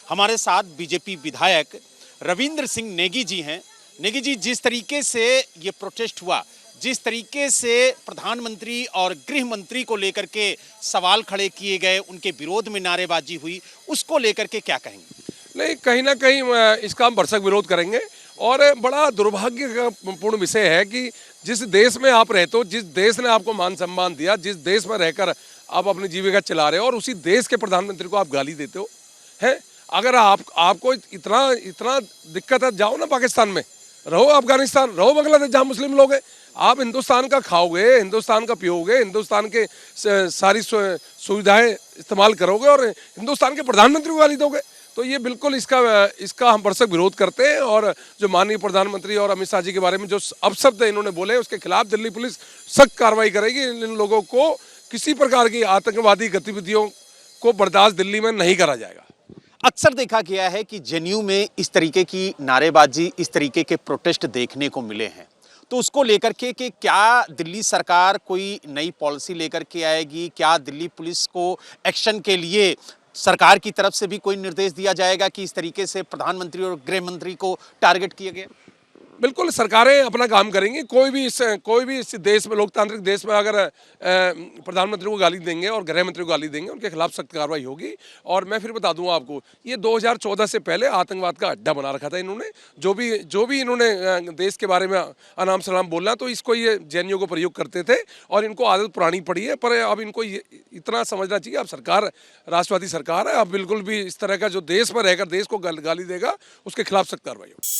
हमारे साथ बीजेपी विधायक रविंद्र सिंह नेगी जी हैं। नेगी जी, जिस तरीके से ये प्रोटेस्ट हुआ, जिस तरीके से प्रधानमंत्री और गृह मंत्री को लेकर के सवाल खड़े किए गए, उनके विरोध में नारेबाजी हुई, उसको लेकर के क्या कहेंगे? नहीं, कहीं ना कहीं इसका हम भरसक विरोध करेंगे। और बड़ा दुर्भाग्यपूर्ण विषय है कि जिस देश में आप रहते हो, जिस देश ने आपको मान सम्मान दिया, जिस देश में रहकर आप अपनी जीविका चला रहे हो, और उसी देश के प्रधानमंत्री को आप गाली देते हो। हैं, अगर आपको इतना दिक्कत है, जाओ ना पाकिस्तान में, रहो अफगानिस्तान, रहो बांग्लादेश, जहाँ मुस्लिम लोग हैं। आप हिंदुस्तान का खाओगे, हिंदुस्तान का पियोगे, हिंदुस्तान के सारी सुविधाएं इस्तेमाल करोगे और हिंदुस्तान के प्रधानमंत्री को गाली दोगे, तो ये बिल्कुल इसका हम भरसक विरोध करते हैं। और जो माननीय प्रधानमंत्री और अमित शाह जी के बारे में जो अपशब्द इन्होंने बोले, उसके खिलाफ दिल्ली पुलिस सख्त कार्रवाई करेगी। इन लोगों को किसी प्रकार की आतंकवादी गतिविधियों को बर्दाश्त दिल्ली में नहीं करा जाएगा। अक्सर देखा गया है कि जेएनयू में इस तरीके की नारेबाजी, इस तरीके के प्रोटेस्ट देखने को मिले हैं, तो उसको लेकर के कि क्या दिल्ली सरकार कोई नई पॉलिसी लेकर के आएगी? क्या दिल्ली पुलिस को एक्शन के लिए सरकार की तरफ से भी कोई निर्देश दिया जाएगा कि इस तरीके से प्रधानमंत्री और गृह मंत्री को टारगेट किया गया? बिल्कुल, सरकारें अपना काम करेंगी। कोई भी इस देश में, लोकतांत्रिक देश में, अगर प्रधानमंत्री को गाली देंगे और गृह मंत्री को गाली देंगे, उनके खिलाफ सख्त कार्रवाई होगी। और मैं फिर बता दूं आपको, ये 2014 से पहले आतंकवाद का अड्डा बना रखा था इन्होंने। जो भी इन्होंने देश के बारे में अनाम सलाम बोलना, तो इसको ये जेएनयू को प्रयोग करते थे और इनको आदत पुरानी पड़ी है। पर अब इनको इतना समझना चाहिए, अब सरकार राष्ट्रवादी सरकार है। अब बिल्कुल भी इस तरह का जो देश में रहकर देश को गाली देगा, उसके खिलाफ सख्त कार्रवाई होगी।